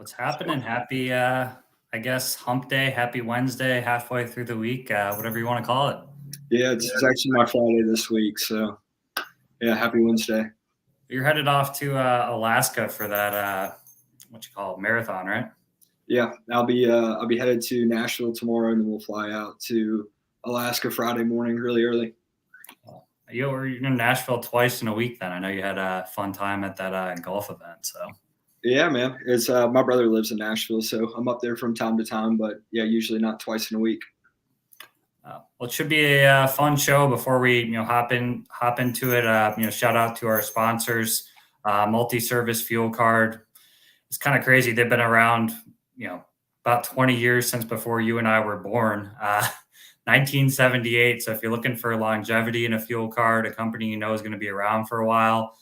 What's happening? Happy, I guess, hump day, happy Wednesday, halfway through the week, whatever you want to call it. Yeah, it's actually my Friday this week, so yeah, happy Wednesday. You're headed off to Alaska for that, what you call it, marathon, right? Yeah, I'll be headed to Nashville tomorrow, and then we'll fly out to Alaska Friday morning, really early. You're in Nashville twice in a week then. I know you had a fun time at that golf event. So, Yeah, man, it's my brother lives in Nashville, so I'm up there from time to time, but yeah, usually not twice in a week. well, it should be a fun show. Before we, hop into it, shout out to our sponsors, Multi-Service Fuel Card. It's kind of crazy. They've been around, about 20 years since before you and I were born. 1978. So if you're looking for longevity in a fuel card, a company you know is going to be around for a while,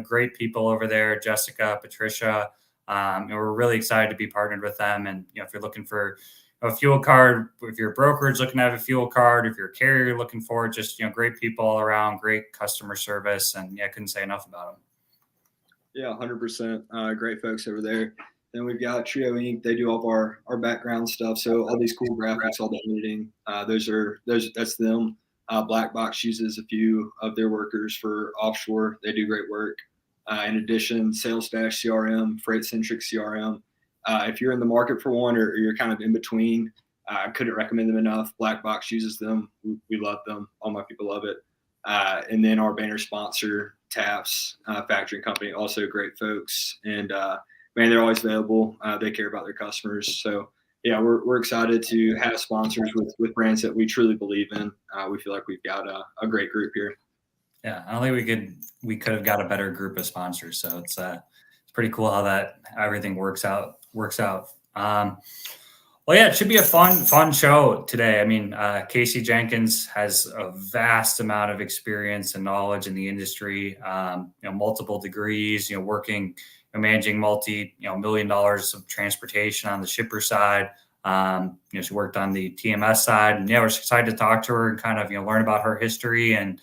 great people over there, Jessica, Patricia. We're really excited to be partnered with them. And if you're looking for a fuel card, if your brokerage looking to have a fuel card, if you're a carrier looking for it, just great people all around, great customer service, and I couldn't say enough about them. Yeah, 100%. Great folks over there. Then we've got Trio Inc. They do all of our background stuff. So all these cool graphics, all the editing, that's them. Black Box uses a few of their workers for offshore. They do great work. In addition, Sales Dash CRM, Freight Centric CRM. If you're in the market for one or you're kind of in between, I couldn't recommend them enough. Black Box uses them. We love them. All my people love it. And then our banner sponsor, Taps Factoring Company, also great folks. And man, they're always available. They care about their customers. So yeah, we're excited to have sponsors with brands that we truly believe in. We feel like we've got a great group here. Yeah, I don't think we could have got a better group of sponsors. So it's pretty cool how everything works out. Well, yeah, it should be a fun show today. I mean, Casey Jenkins has a vast amount of experience and knowledge in the industry. Multiple degrees. Working, managing $multi-million of transportation on the shipper side. She worked on the TMS side, and we're excited to talk to her and kind of learn about her history and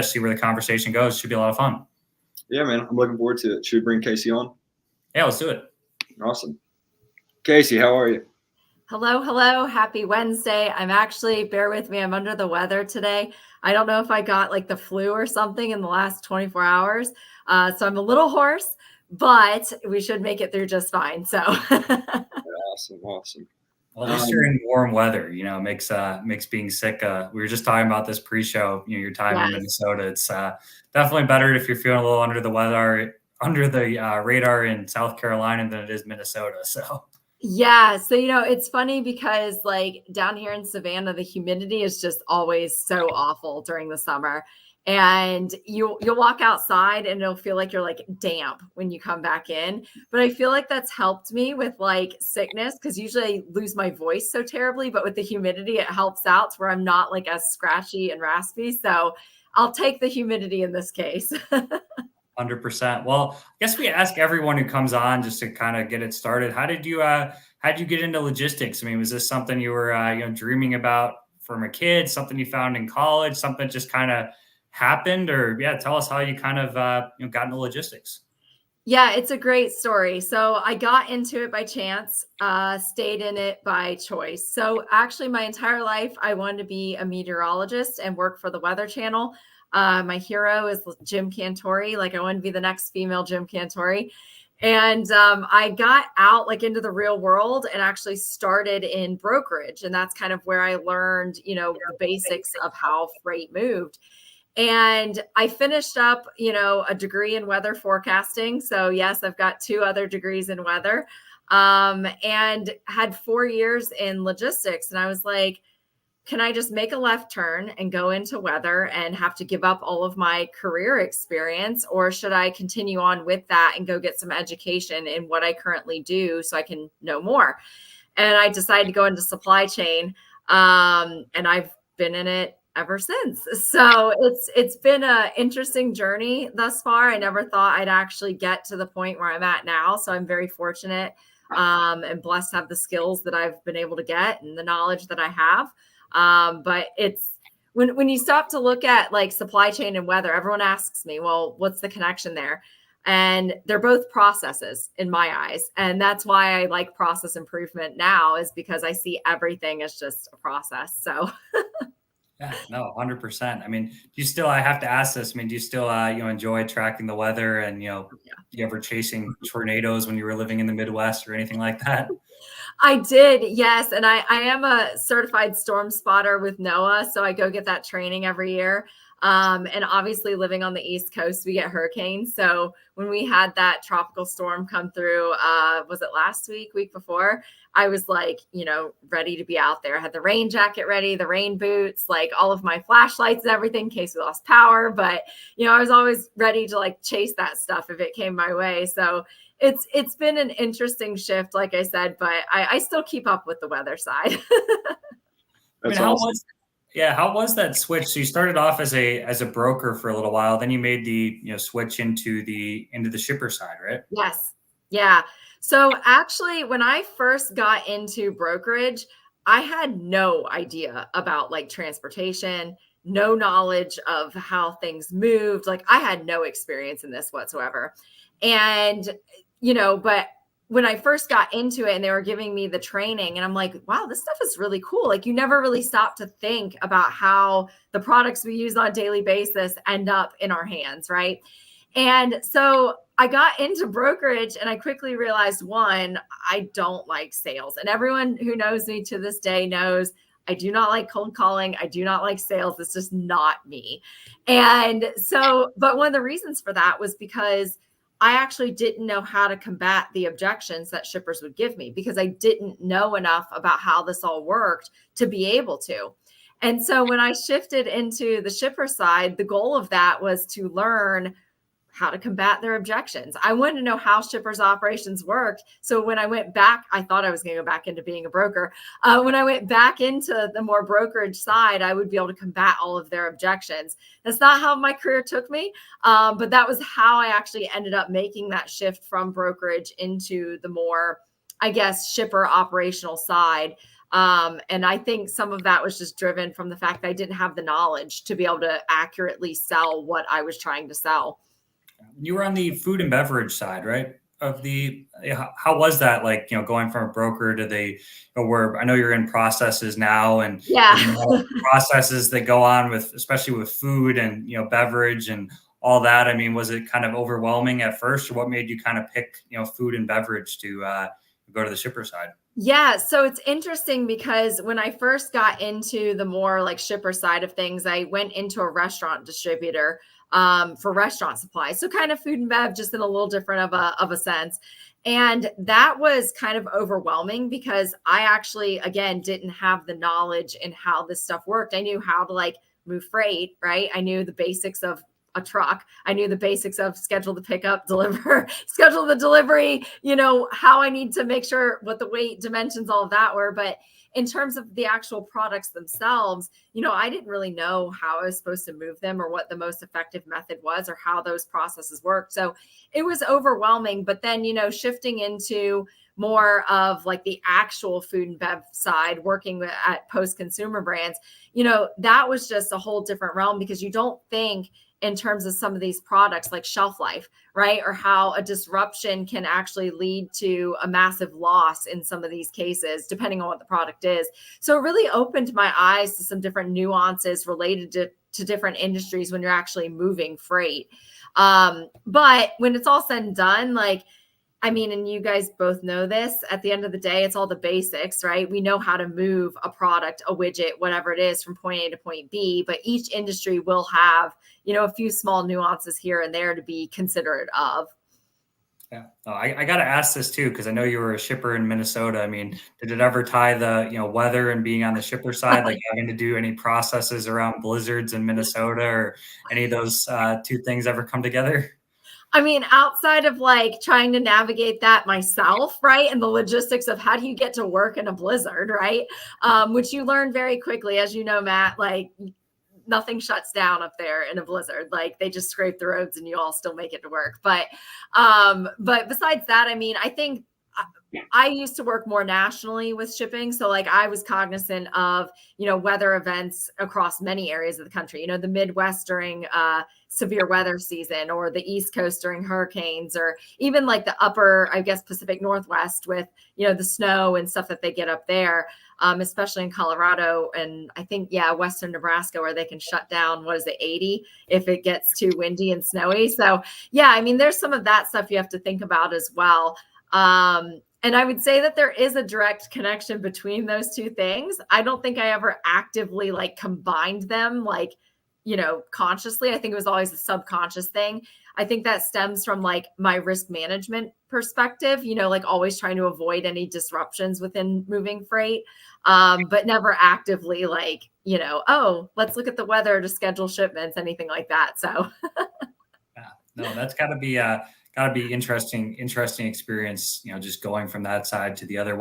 see where the conversation goes. Should be a lot of fun. Yeah, man, I'm looking forward to it. Should we bring Casey on? Yeah, let's do it. Awesome. Casey, how are you? Hello. Happy Wednesday. Bear with me, I'm under the weather today. I don't know if I got like the flu or something in the last 24 hours. So I'm a little hoarse, but we should make it through just fine. So Awesome. Well, at least you're in warm weather, makes being sick. We were just talking about this pre-show, your time in Minnesota. It's definitely better if you're feeling a little under the weather, under the radar in South Carolina than it is Minnesota. So. Yeah. So, it's funny because like down here in Savannah, the humidity is just always so awful during the summer. And you'll walk outside and it'll feel like you're like damp when you come back in. But I feel like that's helped me with like sickness because usually I lose my voice so terribly. But with the humidity, it helps out to where I'm not like as scratchy and raspy. So I'll take the humidity in this case. 100%. Well, I guess we ask everyone who comes on just to kind of get it started. How did you get into logistics? I mean, was this something you were dreaming about from a kid? Something you found in college? Something just kind of happened? Or tell us how you kind of got into logistics. Yeah, it's a great story. So I got into it by chance, stayed in it by choice. So actually, my entire life, I wanted to be a meteorologist and work for the Weather Channel. My hero is Jim Cantori. Like I want to be the next female Jim Cantori. And I got out like into the real world and actually started in brokerage. And that's kind of where I learned, the basics of how freight moved. And I finished up, a degree in weather forecasting. So yes, I've got 2 other degrees in weather and had 4 years in logistics. And I was like, can I just make a left turn and go into weather and have to give up all of my career experience? Or should I continue on with that and go get some education in what I currently do so I can know more? And I decided to go into supply chain. And I've been in it ever since. So it's been an interesting journey thus far. I never thought I'd actually get to the point where I'm at now. So I'm very fortunate and blessed to have the skills that I've been able to get and the knowledge that I have. But it's when you stop to look at like supply chain and weather, everyone asks me, well, what's the connection there? And they're both processes in my eyes. And that's why I like process improvement now, is because I see everything as just a process. So Yeah, no, 100%. I mean, I have to ask this. I mean, do you still, enjoy tracking the weather and, you ever chasing tornadoes when you were living in the Midwest or anything like that? I did, yes. And I am a certified storm spotter with NOAA. So I go get that training every year. And obviously, living on the East Coast, we get hurricanes. So when we had that tropical storm come through, was it last week before? I was like, ready to be out there. I had the rain jacket ready, the rain boots, like all of my flashlights and everything in case we lost power. But, I was always ready to like chase that stuff if it came my way. So it's been an interesting shift, like I said, but I still keep up with the weather side. I mean, how was that switch? So you started off as a broker for a little while, then you made the switch into the shipper side, right? Yes. Yeah. So actually, when I first got into brokerage, I had no idea about like transportation, no knowledge of how things moved. Like I had no experience in this whatsoever. And, but when I first got into it and they were giving me the training, and I'm like, wow, this stuff is really cool. Like you never really stop to think about how the products we use on a daily basis end up in our hands, right? And so I got into brokerage and I quickly realized, one, I don't like sales. And everyone who knows me to this day knows I do not like cold calling. I do not like sales. It's just not me. And so, but one of the reasons for that was because I actually didn't know how to combat the objections that shippers would give me, because I didn't know enough about how this all worked to be able to. And so when I shifted into the shipper side, the goal of that was to learn how to combat their objections. I wanted to know how shippers operations worked. So when I went back, I thought I was going to go back into being a broker. When I went back into the more brokerage side, I would be able to combat all of their objections. That's not how my career took me, but that was how I actually ended up making that shift from brokerage into the more, I guess, shipper operational side. And I think some of that was just driven from the fact that I didn't have the knowledge to be able to accurately sell what I was trying to sell. You were on the food and beverage side, right? How was that like, going from a broker to where I know you're in processes now, and Yeah. there's a lot of processes that go on with, especially with food and, beverage and all that. I mean, was it kind of overwhelming at first, or what made you kind of pick, food and beverage to go to the shipper side? Yeah. So it's interesting because when I first got into the more like shipper side of things, I went into a restaurant distributor for restaurant supplies. So kind of food and bev, just in a little different of a sense. And that was kind of overwhelming because I actually, again, didn't have the knowledge in how this stuff worked. I knew how to like move freight, right? I knew the basics of a truck. I knew the basics of schedule the pickup, deliver, schedule the delivery, how I need to make sure what the weight dimensions, all of that were. But in terms of the actual products themselves, I didn't really know how I was supposed to move them or what the most effective method was or how those processes worked. So it was overwhelming. But then, shifting into more of like the actual food and bev side, working at post-consumer brands, that was just a whole different realm, because you don't think in terms of some of these products like shelf life, right? Or how a disruption can actually lead to a massive loss in some of these cases, depending on what the product is. So it really opened my eyes to some different nuances related to different industries when you're actually moving freight. But when it's all said and done, and you guys both know this, at the end of the day, it's all the basics, right? We know how to move a product, a widget, whatever it is, from point A to point B, but each industry will have, a few small nuances here and there to be considerate of. Yeah. Oh, I got to ask this too, because I know you were a shipper in Minnesota. I mean, did it ever tie the, weather and being on the shipper side, like having to do any processes around blizzards in Minnesota, or any of those two things ever come together? I mean, outside of like trying to navigate that myself, right? And the logistics of how do you get to work in a blizzard, right? Which you learn very quickly, as you know, Matt, like nothing shuts down up there in a blizzard. Like they just scrape the roads and you all still make it to work. But besides that, I mean, I think I used to work more nationally with shipping. So like I was cognizant of, weather events across many areas of the country, the Midwest during severe weather season, or the East Coast during hurricanes, or even like the upper, I guess, Pacific Northwest with, the snow and stuff that they get up there, especially in Colorado. And I think, Western Nebraska, where they can shut down, 80 if it gets too windy and snowy. So yeah, I mean, there's some of that stuff you have to think about as well. And I would say that there is a direct connection between those two things. I don't think I ever actively like combined them, like, consciously. I think it was always a subconscious thing. I think that stems from like my risk management perspective, like always trying to avoid any disruptions within moving freight, but never actively like, oh, let's look at the weather to schedule shipments, anything like that. So yeah, no, that's gotta be interesting experience, just going from that side to the other.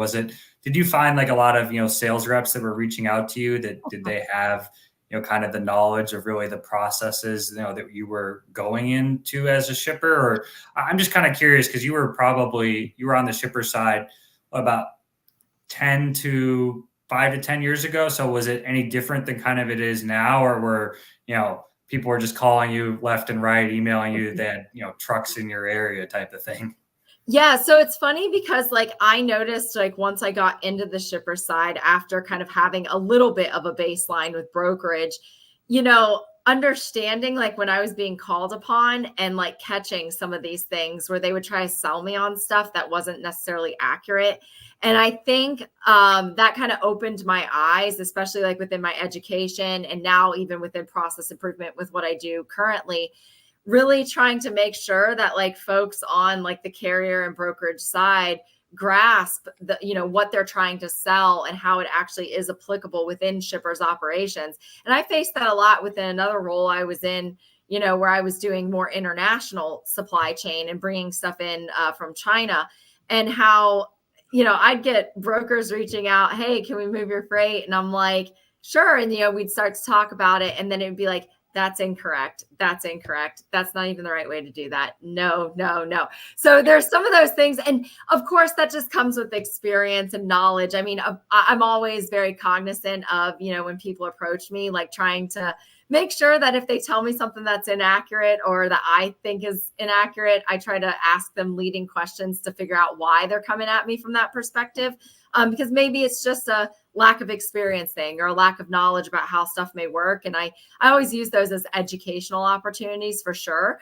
Did you find like a lot of, sales reps that were reaching out to you that did they have, kind of the knowledge of really the processes, that you were going into as a shipper? Or I'm just kind of curious because you were on the shipper side about 5 to 10 years ago. So was it any different than kind of it is now, or were, people were just calling you left and right, emailing you that, trucks in your area type of thing? Yeah, so it's funny because like I noticed like once I got into the shipper side after kind of having a little bit of a baseline with brokerage, understanding like when I was being called upon and like catching some of these things where they would try to sell me on stuff that wasn't necessarily accurate. And I think that kind of opened my eyes, especially like within my education and now even within process improvement with what I do currently, really trying to make sure that like folks on like the carrier and brokerage side grasp the, what they're trying to sell and how it actually is applicable within shippers operations. And I faced that a lot within another role I was in, where I was doing more international supply chain and bringing stuff in from China, and how, I'd get brokers reaching out, hey, can we move your freight? And I'm like, sure. And, we'd start to talk about it. And then it'd be like, that's incorrect. That's incorrect. That's not even the right way to do that. No, no, no. So there's some of those things. And of course, that just comes with experience and knowledge. I mean, I'm always very cognizant of, when people approach me, like trying to make sure that if they tell me something that's inaccurate or that I think is inaccurate, I try to ask them leading questions to figure out why they're coming at me from that perspective. Because maybe it's just a lack of experience thing or a lack of knowledge about how stuff may work. And I always use those as educational opportunities for sure,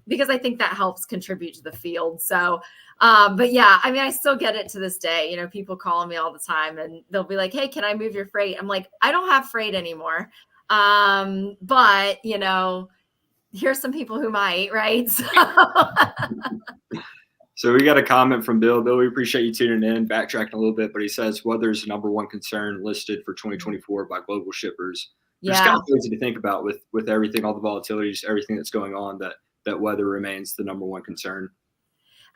because I think that helps contribute to the field. So, but yeah, I mean, I still get it to this day. People calling me all the time and they'll be like, hey, can I move your freight? I'm like, I don't have freight anymore. But, here's some people who might, right? So we got a comment from Bill. Bill, we appreciate you tuning in, backtracking a little bit, but he says weather is the number one concern listed for 2024 by global shippers. Yeah. It's kind of crazy to think about with everything, all the volatilities, everything that's going on, that weather remains the number one concern.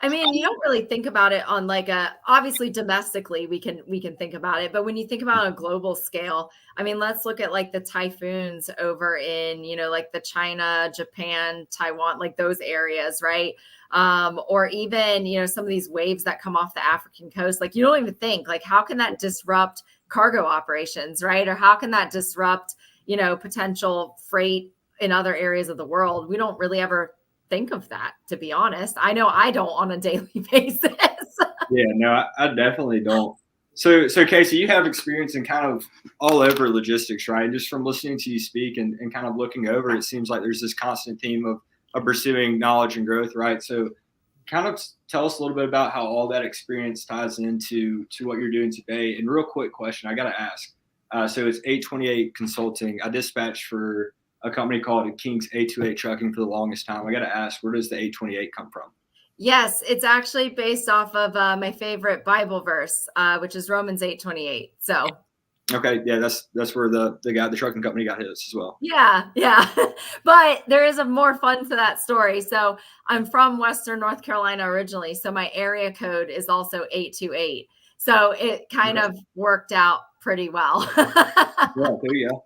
I mean, you don't really think about it on like obviously domestically we can think about it, but when you think about a global scale, I mean, let's look at like the typhoons over in, like the China, Japan, Taiwan, like those areas, right? Or even, some of these waves that come off the African coast, like you don't even think like, how can that disrupt cargo operations, right? Or how can that disrupt, potential freight in other areas of the world? We don't really ever think of that, to be honest. I know I don't on a daily basis. Yeah, no, I definitely don't. So Casey, you have experience in kind of all over logistics, right? And just from listening to you speak and kind of looking over, it seems like there's this constant theme of pursuing knowledge and growth, right? So kind of tell us a little bit about how all that experience ties into what you're doing today. And real quick question, I got to ask. So it's 828 Consulting. I dispatched for a company called King's 828 Trucking for the longest time. I got to ask, where does the 828 come from? Yes, it's actually based off of my favorite Bible verse, which is Romans 8:28. So. Okay, yeah, that's where the trucking company got his as well. Yeah. But there is a more fun to that story. So I'm from Western North Carolina originally. So my area code is also 828. So it kind of worked out pretty well. Yeah, there you go.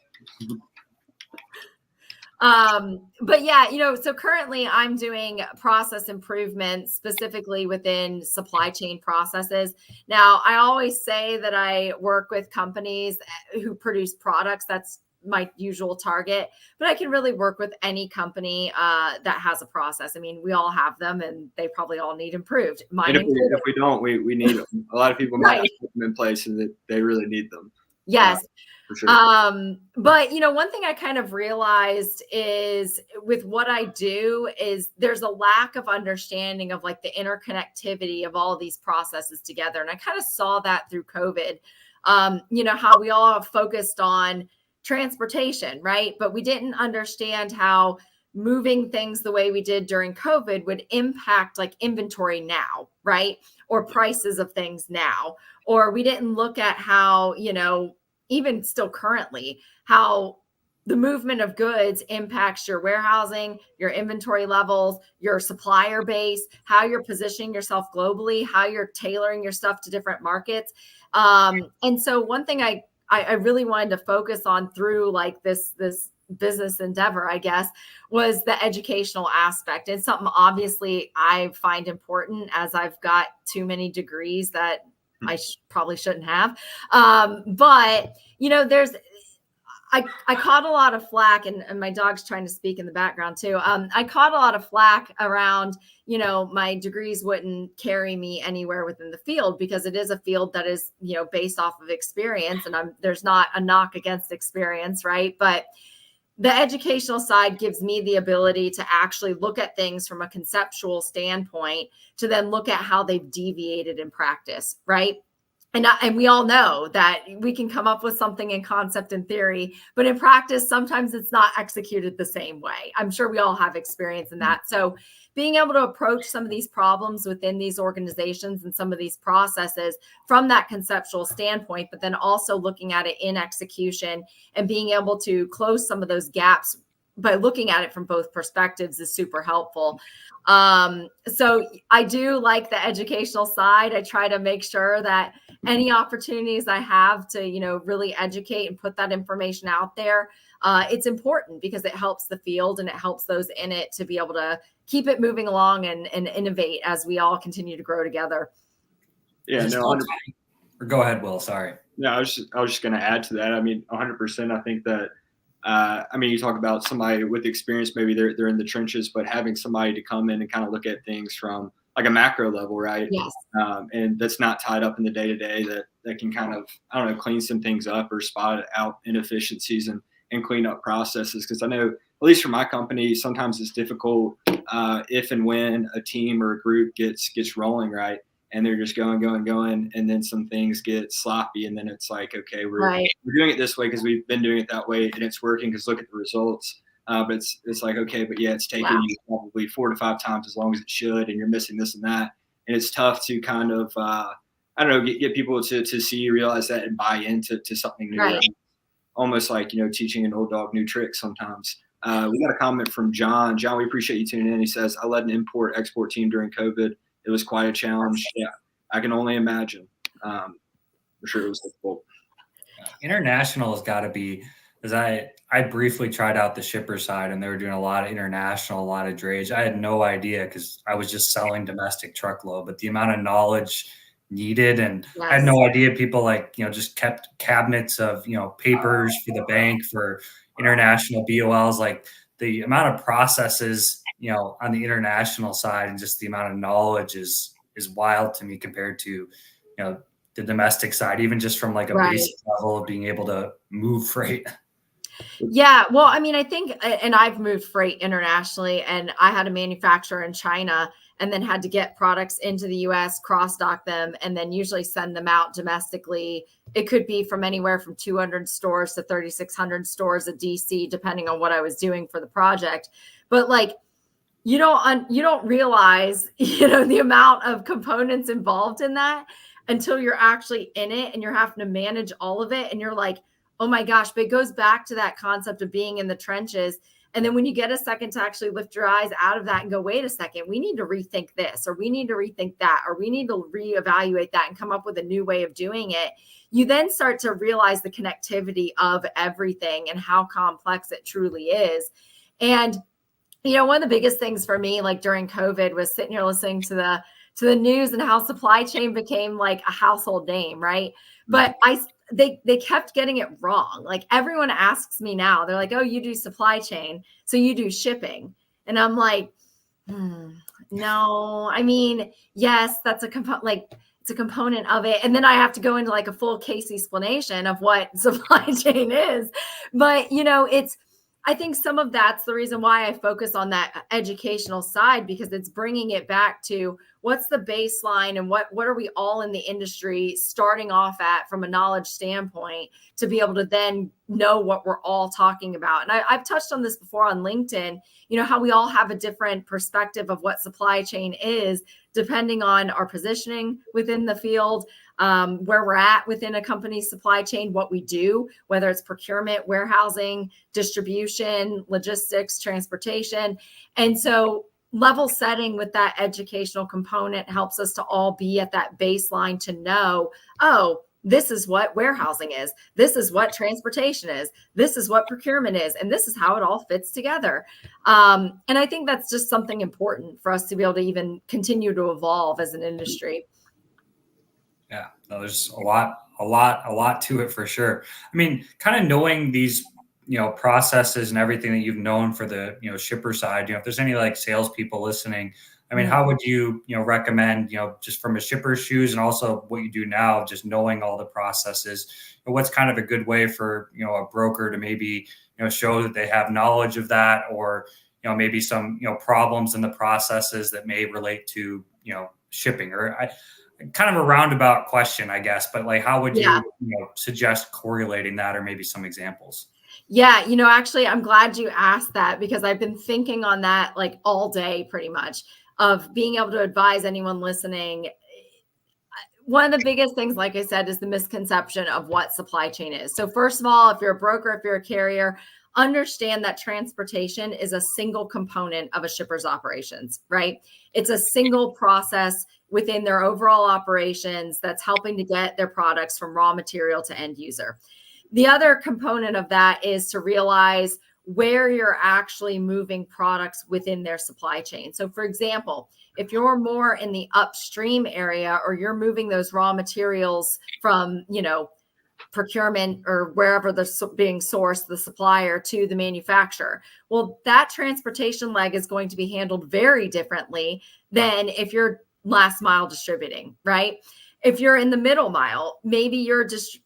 But yeah, so currently I'm doing process improvement specifically within supply chain processes. Now, I always say that I work with companies who produce products. That's my usual target, but I can really work with any company that has a process. I mean, we all have them and they probably all need improved. Mine And included. if we don't, we need them. A lot of people might Right. not put them in place, and that they really need them. Yes. For sure. But one thing I kind of realized is with what I do is there's a lack of understanding of like the interconnectivity of all these processes together. And I kind of saw that through COVID. How we all have focused on transportation, right? But we didn't understand how moving things the way we did during COVID would impact like inventory now, right? Or prices of things now. Or we didn't look at how, even still currently, how the movement of goods impacts your warehousing, your inventory levels, your supplier base, how you're positioning yourself globally, how you're tailoring your stuff to different markets. And so one thing I really wanted to focus on through like this business endeavor, I guess, was the educational aspect. It's something obviously I find important as I've got too many degrees that I probably shouldn't have. But I caught a lot of flack, and my dog's trying to speak in the background too. I caught a lot of flack around, my degrees wouldn't carry me anywhere within the field because it is a field that is, based off of experience, and there's not a knock against experience, right? But the educational side gives me the ability to actually look at things from a conceptual standpoint to then look at how they've deviated in practice, right? And we all know that we can come up with something in concept and theory, but in practice, sometimes it's not executed the same way. I'm sure we all have experience in that. So being able to approach some of these problems within these organizations and some of these processes from that conceptual standpoint, but then also looking at it in execution and being able to close some of those gaps by looking at it from both perspectives is super helpful. So I do like the educational side. I try to make sure that any opportunities I have to, really educate and put that information out there, it's important because it helps the field and it helps those in it to be able to keep it moving along and innovate as we all continue to grow together. Yeah, no. Go ahead, Will. Sorry. No, I was just going to add to that. I mean, 100%. I think that. You talk about somebody with experience, maybe they're in the trenches, but having somebody to come in and kind of look at things from like a macro level, right? Yes. And that's not tied up in the day to day, that can kind of, I don't know, clean some things up or spot out inefficiencies and clean up processes. Because I know, at least for my company, sometimes it's difficult if and when a team or a group gets rolling, right? And they're just going, and then some things get sloppy, and then it's like, okay, we're doing it this way because we've been doing it that way, and it's working because look at the results. But it's like, okay, but yeah, it's taking you probably 4 to 5 times as long as it should, and you're missing this and that, and it's tough to kind of I don't know, get people to see, realize that, and buy into something new. Right. Almost like teaching an old dog new tricks sometimes. We got a comment from John. John, we appreciate you tuning in. He says, I led an import-export team during COVID. It was quite a challenge. Yeah, I can only imagine. For sure it was difficult. International has got to be, because I briefly tried out the shipper side and they were doing a lot of international, a lot of drayage. I had no idea because I was just selling domestic truckload, but the amount of knowledge needed, and I had no idea people just kept cabinets of papers for the bank for international BOLs. Like the amount of processes on the international side and just the amount of knowledge is wild to me compared to the domestic side, even just from like a basic level of being able to move freight. Yeah, well, I think, and I've moved freight internationally, and I had a manufacturer in China and then had to get products into the US, cross-dock them, and then usually send them out domestically. It could be from anywhere from 200 stores to 3,600 stores at DC, depending on what I was doing for the project. But you don't realize, the amount of components involved in that until you're actually in it and you're having to manage all of it. And you're like, oh my gosh, but it goes back to that concept of being in the trenches. And then when you get a second to actually lift your eyes out of that and go, wait a second, we need to rethink this, or we need to rethink that, or we need to reevaluate that and come up with a new way of doing it. You then start to realize the connectivity of everything and how complex it truly is. And one of the biggest things for me, like during COVID, was sitting here listening to the news and how supply chain became like a household name, right? But they kept getting it wrong. Like everyone asks me now, they're like, "Oh, you do supply chain, so you do shipping," and I'm like, no. I mean, yes, that's a component. Like it's a component of it, and then I have to go into like a full case explanation of what supply chain is. But I think some of that's the reason why I focus on that educational side, because it's bringing it back to what's the baseline and what are we all in the industry starting off at from a knowledge standpoint to be able to then know what we're all talking about. And I've touched on this before on LinkedIn, how we all have a different perspective of what supply chain is, depending on our positioning within the field, where we're at within a company's supply chain, what we do, whether it's procurement, warehousing, distribution, logistics, transportation. And so level setting with that educational component helps us to all be at that baseline to know, oh, this is what warehousing is. This is what transportation is. This is what procurement is. And this is how it all fits together. And I think that's just something important for us to be able to even continue to evolve as an industry. Yeah, no, there's a lot to it for sure. I mean, kind of knowing these, processes and everything that you've known for the, shipper side, if there's any like salespeople listening, I mean, how would you, recommend, just from a shipper's shoes and also what you do now, just knowing all the processes, what's kind of a good way for, a broker to maybe, show that they have knowledge of that, or, maybe some, problems in the processes that may relate to, shipping, or kind of a roundabout question, I guess, but like, how would you, suggest correlating that, or maybe some examples? Yeah, actually, I'm glad you asked that, because I've been thinking on that like all day pretty much, of being able to advise anyone listening. One of the biggest things, like I said, is the misconception of what supply chain is. So first of all, if you're a broker, if you're a carrier, understand that transportation is a single component of a shipper's operations, right? It's a single process within their overall operations that's helping to get their products from raw material to end user. The other component of that is to realize where you're actually moving products within their supply chain. So for example, if you're more in the upstream area, or you're moving those raw materials from, procurement or wherever they're being sourced, the supplier to the manufacturer, well, that transportation leg is going to be handled very differently than if you're last mile distributing, right? If you're in the middle mile, maybe you're just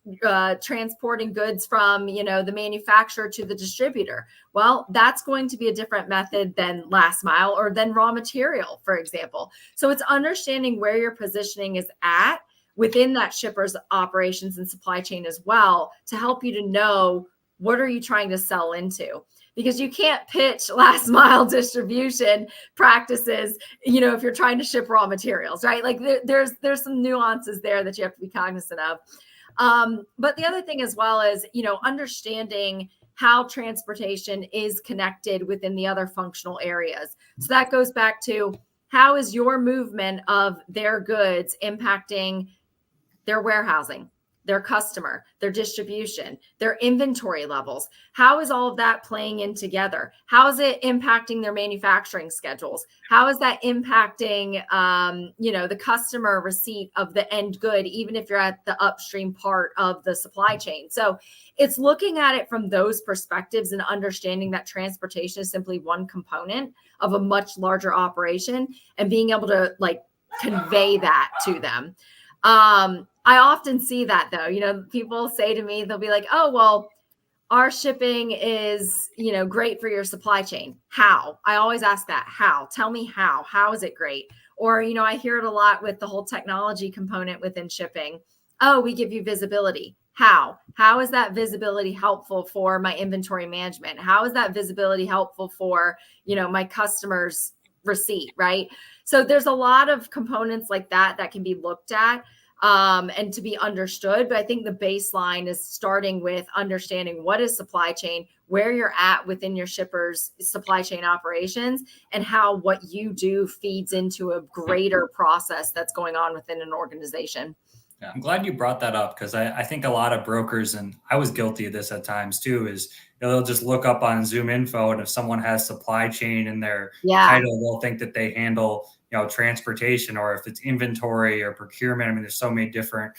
transporting goods from, the manufacturer to the distributor. Well, that's going to be a different method than last mile or than raw material, for example. So it's understanding where your positioning is at within that shipper's operations and supply chain as well, to help you to know what are you trying to sell into. Because you can't pitch last mile distribution practices, if you're trying to ship raw materials, right? Like there's some nuances there that you have to be cognizant of. But the other thing as well is, understanding how transportation is connected within the other functional areas. So that goes back to, how is your movement of their goods impacting their warehousing, their customer, their distribution, their inventory levels? How is all of that playing in together? How is it impacting their manufacturing schedules? How is that impacting, the customer receipt of the end good, even if you're at the upstream part of the supply chain? So it's looking at it from those perspectives and understanding that transportation is simply one component of a much larger operation, and being able to like convey that to them. I often see that though, people say to me, they'll be like, oh, well, our shipping is, great for your supply chain. How? I always ask that. How? Tell me how is it great? Or, I hear it a lot with the whole technology component within shipping. Oh, we give you visibility. How is that visibility helpful for my inventory management? How is that visibility helpful for, my customers' receipt, right? So there's a lot of components like that can be looked at and to be understood. But I think the baseline is starting with understanding what is supply chain, where you're at within your shipper's supply chain operations, and how what you do feeds into a greater process that's going on within an organization. Yeah, I'm glad you brought that up because I think a lot of brokers, and I was guilty of this at times too, is they'll just look up on Zoom info, and if someone has supply chain in their Yeah. title, they'll think that they handle, transportation, or if it's inventory or procurement. I mean, there's so many different,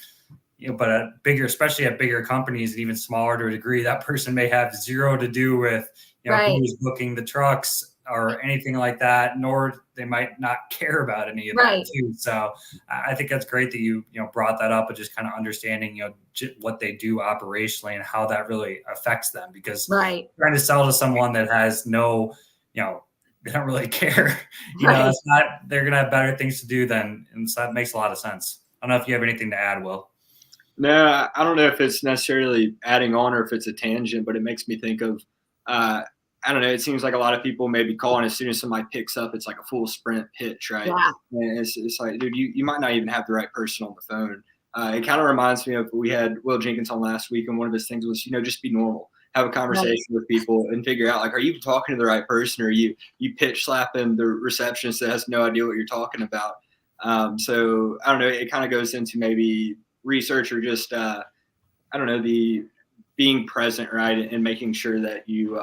but at bigger, especially at bigger companies, and even smaller to a degree, that person may have zero to do with, Right. who's booking the trucks or anything like that, nor they might not care about any of Right. that too. So I think that's great that you brought that up, and just kind of understanding what they do operationally and how that really affects them. Because Right. trying to sell to someone that has no, they don't really care. Right. That's not. They're gonna have better things to do then, and so that makes a lot of sense. I don't know if you have anything to add, Will. No, I don't know if it's necessarily adding on or if it's a tangent, but it makes me think of, I don't know. It seems like a lot of people maybe calling as soon as somebody picks up, it's like a full sprint pitch, right? Yeah. And it's like, dude, you might not even have the right person on the phone. It kind of reminds me of, we had Will Jenkins on last week, and one of his things was, just be normal, have a conversation with people, and figure out, like, are you talking to the right person, or you pitch slapping the receptionist that has no idea what you're talking about? So I don't know. It kind of goes into maybe research, or just I don't know, the being present, right, and making sure that you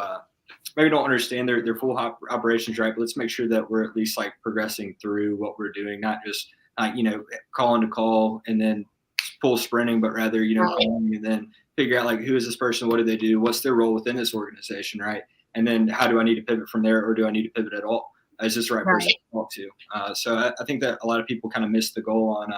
maybe don't understand their full operations, right, but let's make sure that we're at least like progressing through what we're doing, not just calling to call and then full sprinting, but rather Right. calling and then figure out, like, who is this person, what do they do, what's their role within this organization, right, and then how do I need to pivot from there, or do I need to pivot at all? Is this the right person to talk to? So I think that a lot of people kind of miss the goal on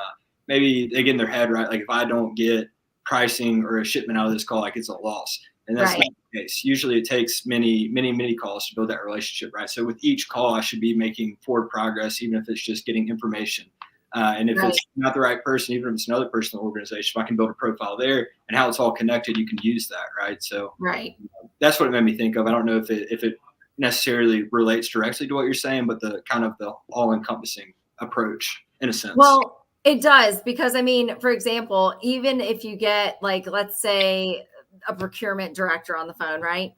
maybe they get in their head, right, like, if I don't get pricing or a shipment out of this call, like, it's a loss. And that's Right. not the case. Usually it takes many, many, many calls to build that relationship, right? So with each call, I should be making forward progress, even if it's just getting information. And if Right. it's not the right person, even if it's another person in the organization, if I can build a profile there and how it's all connected, you can use that, right? So Right. that's what it made me think of. I don't know if it necessarily relates directly to what you're saying, but the kind of the all-encompassing approach, in a sense. Well, it does, because I mean, for example, even if you get, like, let's say a procurement director on the phone, right?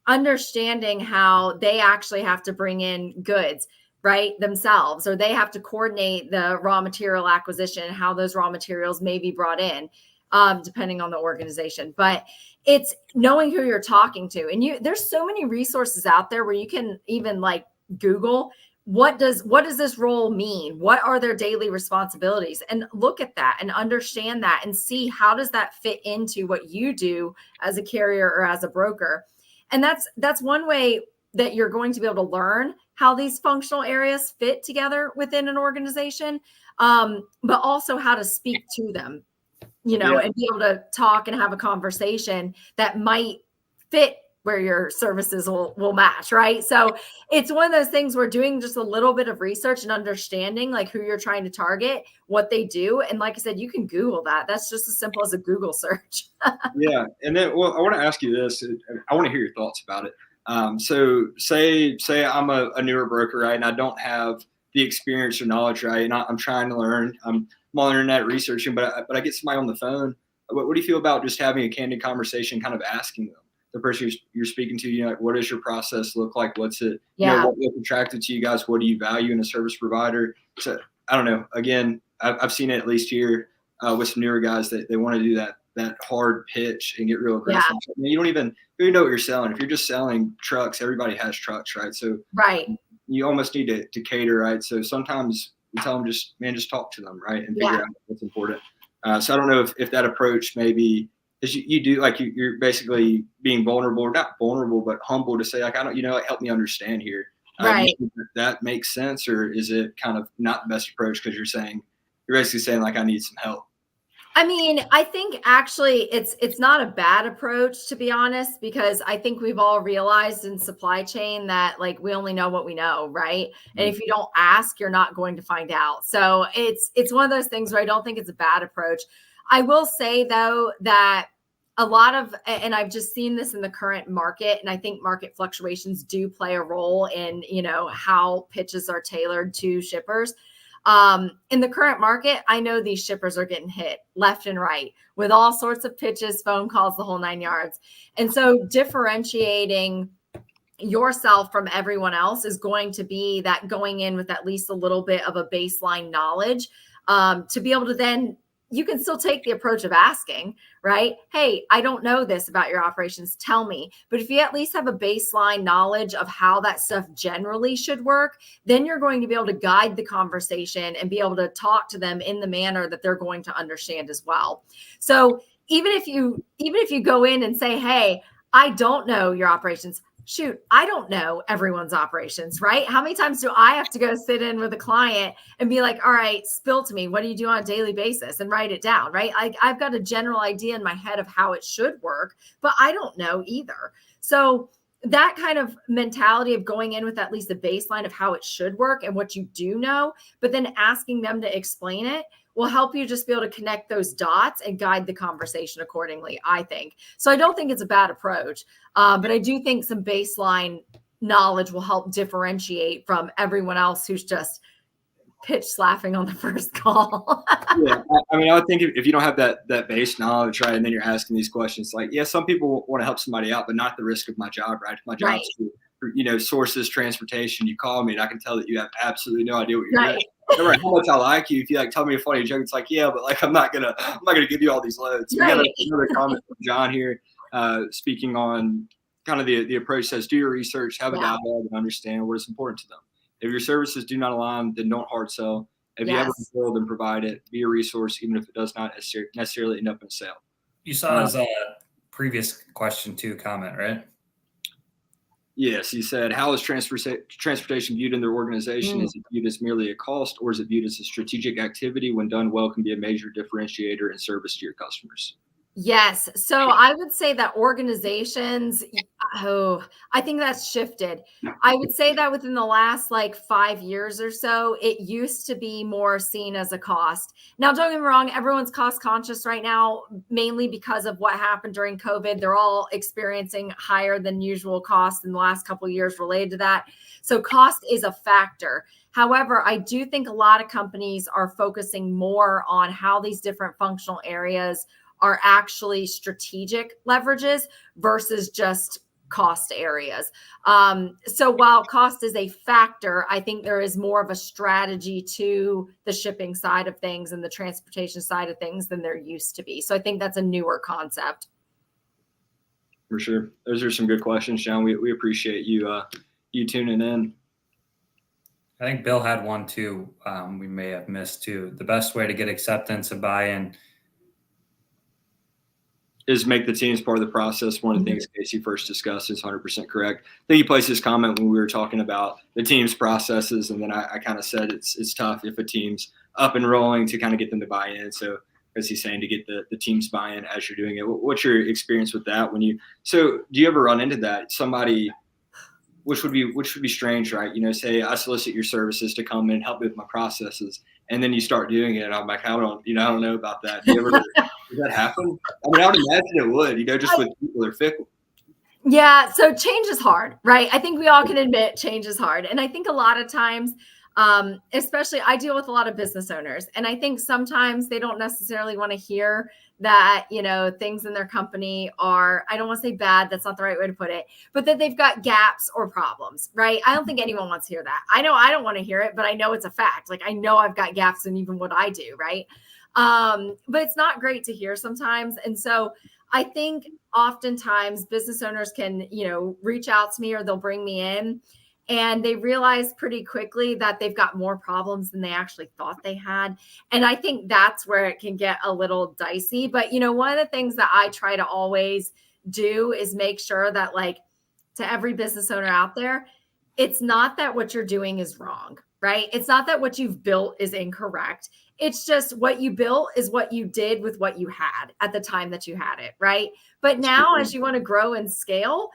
Understanding how they actually have to bring in goods, right, themselves, or they have to coordinate the raw material acquisition, how those raw materials may be brought in, depending on the organization. But it's knowing who you're talking to. And there's so many resources out there where you can even, like, Google, what does this role mean? What are their daily responsibilities? And look at that and understand that and see how does that fit into what you do as a carrier or as a broker. And that's one way that you're going to be able to learn how these functional areas fit together within an organization, but also how to speak to them, and be able to talk and have a conversation that might fit where your services will match, right? So it's one of those things where doing just a little bit of research and understanding, like, who you're trying to target, what they do. And like I said, you can Google that. That's just as simple as a Google search. Yeah. And then, well, I want to ask you this. I want to hear your thoughts about it. So say I'm a newer broker, right, and I don't have the experience or knowledge, right, and I'm trying to learn. I'm on the internet researching, but I get somebody on the phone. What do you feel about just having a candid conversation, kind of asking them, the person you're speaking to, like, what does your process look like? What's it, Yeah. what attracted to you guys? What do you value in a service provider? So I don't know. Again, I've seen it at least here with some newer guys that they want to do that hard pitch and get real aggressive. Yeah. I mean, you don't even know what you're selling. If you're just selling trucks, everybody has trucks, right? So Right. you almost need to cater, right? So sometimes we tell them, just talk to them, right, and figure out what's important. So I don't know if that approach maybe, because you do, like, you're basically being vulnerable, or not vulnerable, but humble, to say, like, I don't, like, help me understand here. Right. That makes sense, or is it kind of not the best approach because you're basically saying, like, I need some help? I mean, I think actually it's not a bad approach, to be honest, because I think we've all realized in supply chain that, like, we only know what we know, right? And if you don't ask, you're not going to find out. So it's one of those things where I don't think it's a bad approach. I will say, though, that a lot of, and I've just seen this in the current market, and I think market fluctuations do play a role in, how pitches are tailored to shippers. In the current market, I know these shippers are getting hit left and right with all sorts of pitches, phone calls, the whole 9 yards. And so differentiating yourself from everyone else is going to be that going in with at least a little bit of a baseline knowledge, to be able to then you can still take the approach of asking, right? Hey, I don't know this about your operations. Tell me. But if you at least have a baseline knowledge of how that stuff generally should work, then you're going to be able to guide the conversation and be able to talk to them in the manner that they're going to understand as well. So even if you go in and say, hey, I don't know your operations. Shoot, I don't know everyone's operations, right? How many times do I have to go sit in with a client and be like, all right, spill to me, what do you do on a daily basis, and write it down, right? I've got a general idea in my head of how it should work, but I don't know either. So that kind of mentality of going in with at least a baseline of how it should work and what you do know, but then asking them to explain it will help you just be able to connect those dots and guide the conversation accordingly, I think. So I don't think it's a bad approach, but I do think some baseline knowledge will help differentiate from everyone else who's just pitch slapping on the first call. Yeah, I mean, I would think if you don't have that base knowledge, right, and then you're asking these questions, like, yeah, some people want to help somebody out, but not the risk of my job, right? If my job's to, sources, transportation, you call me and I can tell that you have absolutely no idea what you're doing. No matter how much I like you, if you tell me a funny joke, it's like, yeah, but like I'm not gonna give you all these loads. We got another comment from John here, speaking on kind of the approach. Says, do your research, have a dialogue, and understand what is important to them. If your services do not align, then don't hard sell. If you ever fulfill, then provide it. Be a resource, even if it does not necessarily end up in a sale. You saw his previous question too, comment, right? Yes, he said, how is transportation viewed in their organization? Is it viewed as merely a cost, or is it viewed as a strategic activity when done well can be a major differentiator in service to your customers? Yes. So I would say that organizations, I think that's shifted. I would say that within the last 5 years or so, it used to be more seen as a cost. Now, don't get me wrong, everyone's cost conscious right now, mainly because of what happened during COVID. They're all experiencing higher than usual costs in the last couple of years related to that. So cost is a factor. However, I do think a lot of companies are focusing more on how these different functional areas are actually strategic leverages versus just cost areas. So while cost is a factor, I think there is more of a strategy to the shipping side of things and the transportation side of things than there used to be. So I think that's a newer concept. For sure. Those are some good questions, John. We appreciate you tuning in. I think Bill had one too. We may have missed too. The best way to get acceptance and buy-in is make the teams part of the process. One of the things Casey first discussed is 100% correct. I think he placed his comment when we were talking about the team's processes, and then I kind of said it's tough if a team's up and rolling to kind of get them to buy in. So as he's saying, to get the team's buy-in as you're doing it. What's your experience with that? So do you ever run into that? Somebody, which would be strange, right? Say I solicit your services to come in and help me with my processes, and then you start doing it, and I'm like, I don't know about that. Do you ever does that happen? I mean, I would imagine it would, just with people that are fickle. Yeah. So change is hard, right? I think we all can admit change is hard. And I think a lot of times, especially I deal with a lot of business owners, and I think sometimes they don't necessarily want to hear that, things in their company are, I don't want to say bad, that's not the right way to put it, but that they've got gaps or problems, right? I don't think anyone wants to hear that. I know I don't want to hear it, but I know it's a fact. I know I've got gaps in even what I do, right? But it's not great to hear sometimes. And so I think oftentimes business owners can, reach out to me or they'll bring me in and they realize pretty quickly that they've got more problems than they actually thought they had. And I think that's where it can get a little dicey. But, one of the things that I try to always do is make sure that to every business owner out there, it's not that what you're doing is wrong, right? It's not that what you've built is incorrect. It's just what you built is what you did with what you had at the time that you had it, right? But now as you want to grow and scale,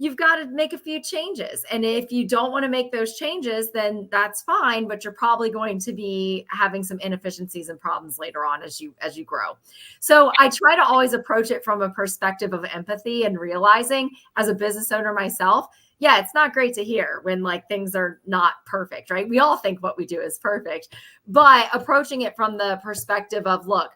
you've got to make a few changes. And if you don't want to make those changes, then that's fine, but you're probably going to be having some inefficiencies and problems later on as you grow. So I try to always approach it from a perspective of empathy and realizing, as a business owner myself, yeah, it's not great to hear when things are not perfect, right? We all think what we do is perfect, but approaching it from the perspective of, look,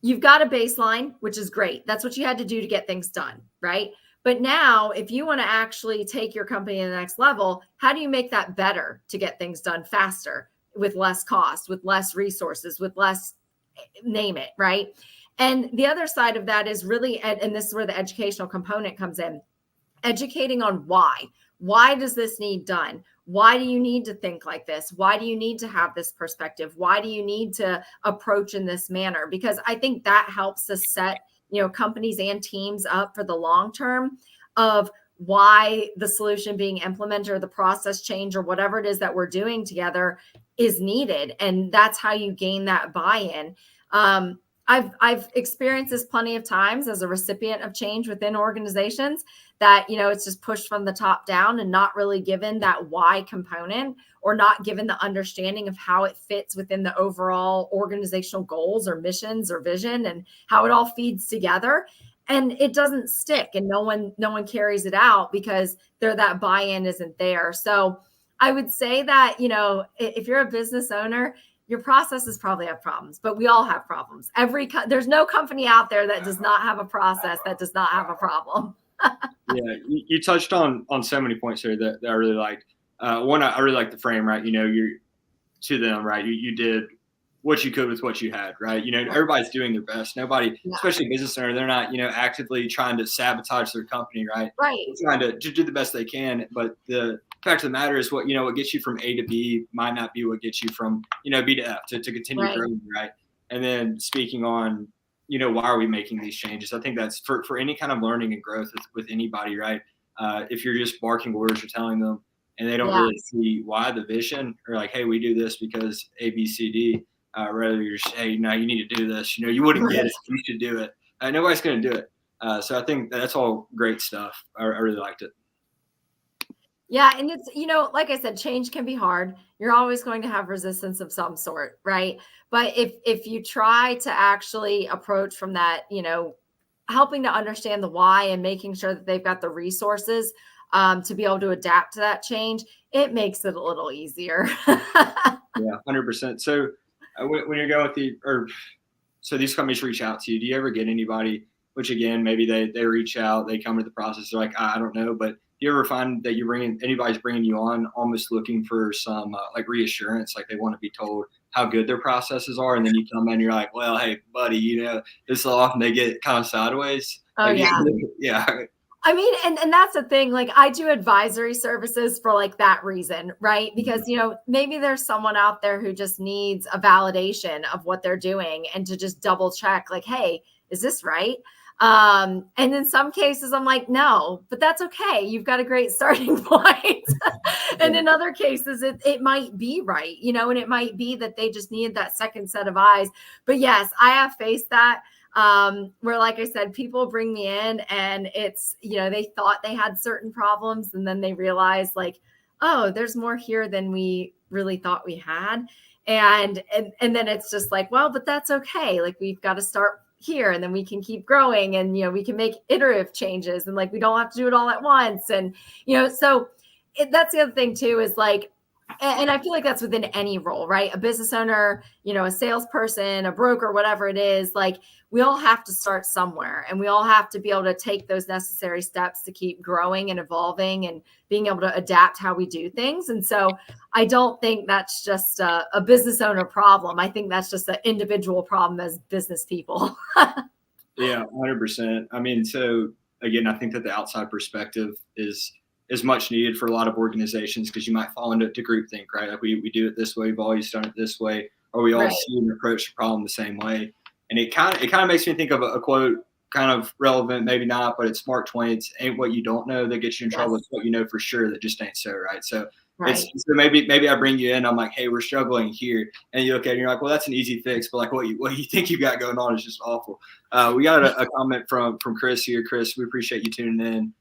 you've got a baseline, which is great. That's what you had to do to get things done, right? But now if you want to actually take your company to the next level, how do you make that better to get things done faster with less cost, with less resources, with less name it, right? And the other side of that is really, and this is where the educational component comes in, educating on why. Why does this need done? Why do you need to think like this? Why do you need to have this perspective? Why do you need to approach in this manner? Because I think that helps us set, companies and teams up for the long term of why the solution being implemented or the process change or whatever it is that we're doing together is needed. And that's how you gain that buy-in. I've experienced this plenty of times as a recipient of change within organizations that, it's just pushed from the top down and not really given that why component, or not given the understanding of how it fits within the overall organizational goals or missions or vision and how it all feeds together. And it doesn't stick, and no one carries it out because that buy-in isn't there. So I would say that, if you're a business owner, your processes probably have problems, but we all have problems. There's no company out there that does not have a process that does not have a problem. Yeah, you touched on so many points there that I really liked. One, I really like the frame, right? You're to them, right? You did what you could with what you had, right? Everybody's doing their best. Nobody, especially a business owner, they're not, actively trying to sabotage their company, right? Right. They're trying to do the best they can. But the fact of the matter is what gets you from A to B might not be what gets you from, B to F to continue growing, right? And then speaking on, why are we making these changes? I think that's for any kind of learning and growth with anybody, right? If you're just barking orders or telling them and they don't really see why, the vision, or like, hey, we do this because A, B, C, D, rather you're just, hey, no, you need to do this. You wouldn't get it. You should do it. Nobody's going to do it. So I think that's all great stuff. I really liked it. Yeah. And it's, like I said, change can be hard. You're always going to have resistance of some sort, right? But if you try to actually approach from that, helping to understand the why and making sure that they've got the resources to be able to adapt to that change, it makes it a little easier. Yeah, 100%. So when you're going with so these companies reach out to you, do you ever get anybody, which again, maybe they reach out, they come to the process, they're like, I don't know, but do you ever find that anybody's bringing you on almost looking for some like reassurance, like they want to be told how good their processes are, and then you come in and you're like, well, hey, buddy, this so often they get kind of sideways. Oh, like, yeah. Yeah. I mean, and that's the thing, like I do advisory services for like that reason, right? Because, maybe there's someone out there who just needs a validation of what they're doing and to just double check like, hey, is this right? And in some cases I'm like, no, but that's okay. You've got a great starting point. And in other cases, it might be right, and it might be that they just needed that second set of eyes. But yes, I have faced that. Where, like I said, people bring me in and it's, they thought they had certain problems and then they realize like, oh, there's more here than we really thought we had. And then it's just like, well, but that's okay. Like we've got to start here and then we can keep growing and, we can make iterative changes and like, we don't have to do it all at once. And, so that's the other thing too, is like, and I feel like that's within any role, right? A business owner, a salesperson, a broker, whatever it is, like we all have to start somewhere and we all have to be able to take those necessary steps to keep growing and evolving and being able to adapt how we do things. And so I don't think that's just a business owner problem. I think that's just an individual problem as business people. Yeah, 100%. I mean, so again, I think that the outside perspective is much needed for a lot of organizations because you might fall into groupthink, right? Like we do it this way, we've always done it this way, or we all see and approach the problem the same way. And it kind of makes me think of a quote, kind of relevant, maybe not, but it's Mark Twain. It's ain't what you don't know that gets you in trouble. It's what you know for sure that just ain't so, right? So so maybe I bring you in, I'm like, hey, we're struggling here, and you look at it and you're like, well, that's an easy fix, but like what you think you got going on is just awful. We got a comment from Chris here. Chris, we appreciate you tuning in.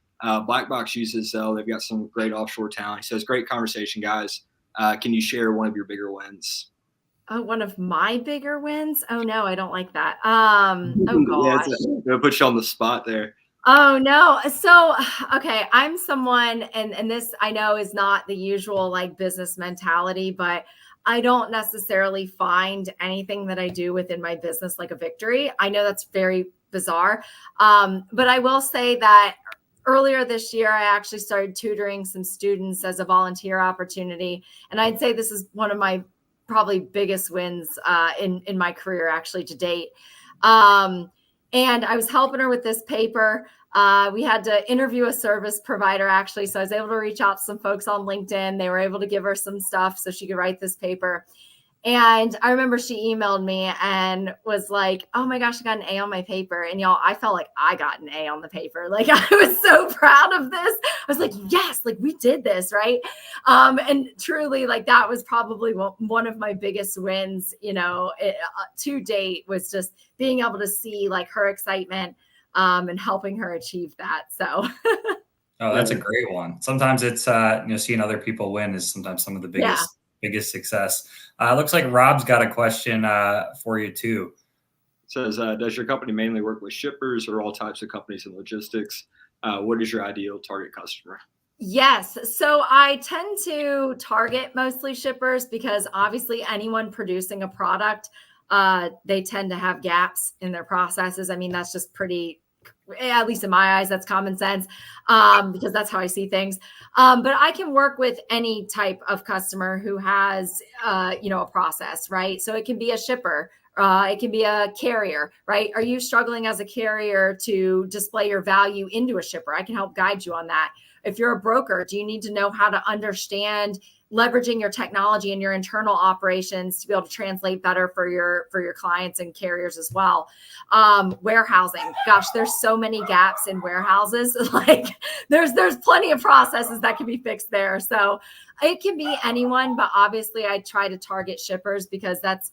Black Box uses Zelle. They've got some great offshore talent. He says, great conversation, guys. Can you share one of your bigger wins? Oh, one of my bigger wins? Oh no, I don't like that. Oh gosh. Gonna put you on the spot there. Oh no. So, okay. I'm someone, and this I know is not the usual like business mentality, but I don't necessarily find anything that I do within my business like a victory. I know that's very bizarre. But I will say that earlier this year, I actually started tutoring some students as a volunteer opportunity. And I'd say this is one of my probably biggest wins in my career actually to date. And I was helping her with this paper. We had to interview a service provider actually. So I was able to reach out to some folks on LinkedIn. They were able to give her some stuff so she could write this paper. And I remember she emailed me and was like, oh my gosh, I got an A on my paper. And y'all, I felt like I got an A on the paper. Like I was so proud of this. I was like, yes, like we did this, right? And truly, like that was probably one of my biggest wins, to date, was just being able to see like her excitement and helping her achieve that. So. Oh, that's a great one. Sometimes it's, seeing other people win is sometimes some of the biggest success. Looks like Rob's got a question for you too. It says, does your company mainly work with shippers or all types of companies in logistics? What is your ideal target customer? Yes. So I tend to target mostly shippers because obviously anyone producing a product, they tend to have gaps in their processes. I mean, that's just pretty, at least in my eyes, that's common sense, because that's how I see things. But I can work with any type of customer who has, a process, right? So it can be a shipper. It can be a carrier, right? Are you struggling as a carrier to display your value into a shipper? I can help guide you on that. If you're a broker, do you need to know how to understand leveraging your technology and your internal operations to be able to translate better for your clients and carriers as well? Warehousing, gosh, there's so many gaps in warehouses. Like there's plenty of processes that can be fixed there. So it can be anyone, but obviously I try to target shippers because that's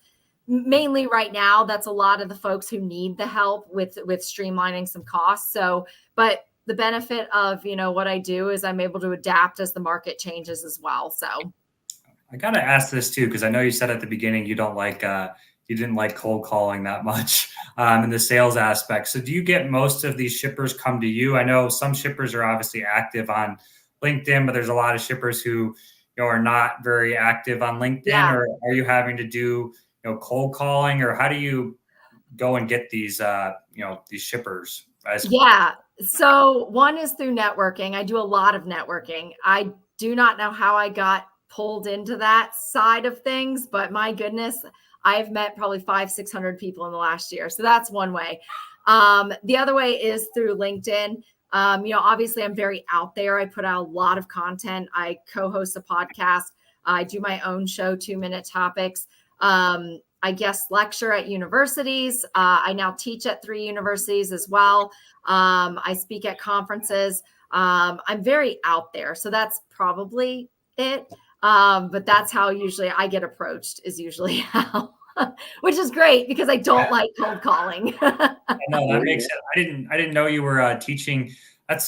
mainly right now, that's a lot of the folks who need the help with streamlining some costs. So, but the benefit of, what I do is I'm able to adapt as the market changes as well. So I got to ask this too, because I know you said at the beginning you didn't like cold calling that much in the sales aspect. So do you get most of these shippers come to you? I know some shippers are obviously active on LinkedIn, but there's a lot of shippers who are not very active on LinkedIn. Or are you having to do cold calling, or how do you go and get these these shippers? So one is through networking. I do a lot of networking. I do not know how I got pulled into that side of things, but my goodness, I've met probably 500-600 people in the last year. So that's one way. The other way is through LinkedIn. Obviously I'm very out there. I put out a lot of content. I co-host a podcast. I do my own show, 2-Minute Topics. I guest lecture at universities. I now teach at 3 universities as well. I speak at conferences. I'm very out there. So that's probably it. But that's how usually I get approached, is usually how, which is great because I don't like cold calling. No, that makes sense. I didn't know you were teaching. That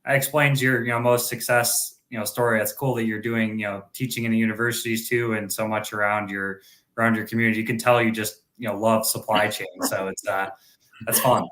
explains your most success story. That's cool that you're doing teaching in the universities too, and so much around your community. You can tell you just love supply chain. So it's that's fun.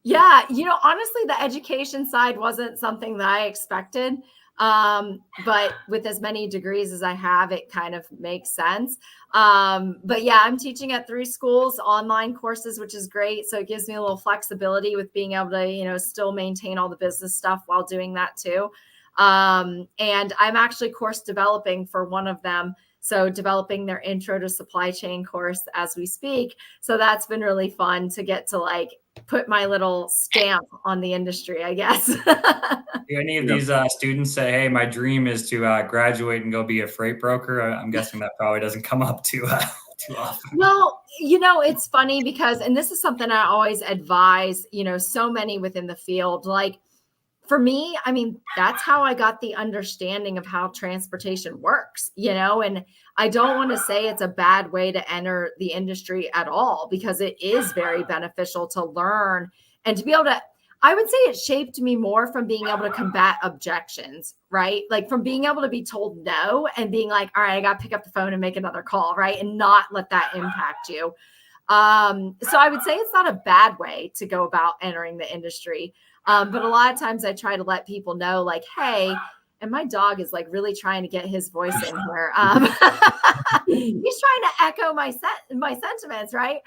Yeah, honestly, the education side wasn't something that I expected. But with as many degrees as I have, it kind of makes sense. But yeah, I'm teaching at 3 schools, online courses, which is great. So it gives me a little flexibility with being able to, still maintain all the business stuff while doing that too. And I'm actually course developing for one of them. So developing their intro to supply chain course as we speak. So that's been really fun to get to put my little stamp on the industry, I guess. Do any of these students say, hey, my dream is to graduate and go be a freight broker? I'm guessing that probably doesn't come up too often. Well, it's funny because, and this is something I always advise, so many within the field, for me, I mean, that's how I got the understanding of how transportation works, and I don't want to say it's a bad way to enter the industry at all, because it is very beneficial to learn and to be able to, I would say it shaped me more from being able to combat objections, right? Like from being able to be told no and being like, all right, I got to pick up the phone and make another call, right? And not let that impact you. So I would say it's not a bad way to go about entering the industry. But a lot of times I try to let people know hey, and my dog is really trying to get his voice in here. He's trying to echo my sentiments, right?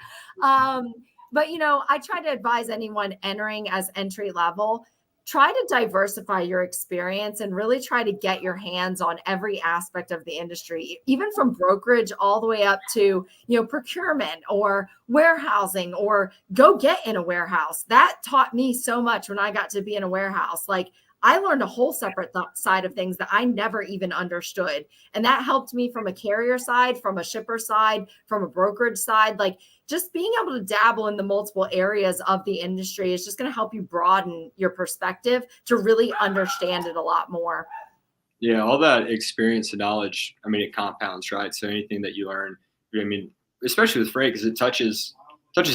But I try to advise anyone entering as entry level, try to diversify your experience and really try to get your hands on every aspect of the industry, even from brokerage all the way up to, procurement or warehousing, or go get in a warehouse. That taught me so much when I got to be in a warehouse. Like, I learned a whole separate side of things that I never even understood. And that helped me from a carrier side, from a shipper side, from a brokerage side. Like, just being able to dabble in the multiple areas of the industry is just going to help you broaden your perspective to really understand it a lot more. Yeah, all that experience and knowledge, I mean, it compounds, right? So anything that you learn, I mean, especially with freight, because it touches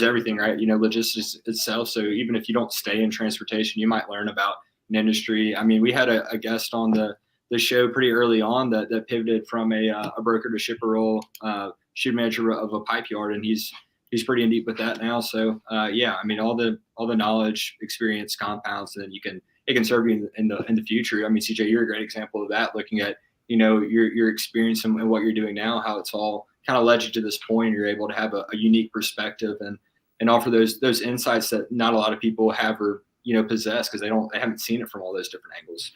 everything, right? Logistics itself. So even if you don't stay in transportation, you might learn about an industry. I mean, we had a guest on the show pretty early on that pivoted from a broker to shipper role, ship manager of a pipe yard, and he's pretty in deep with that now. So yeah, I mean, all the knowledge, experience compounds, and then it can serve you in the future. I mean, CJ, you're a great example of that. Looking at your experience and what you're doing now, how it's all kind of led you to this point. You're able to have a unique perspective and offer those insights that not a lot of people have or possess, because they haven't seen it from all those different angles.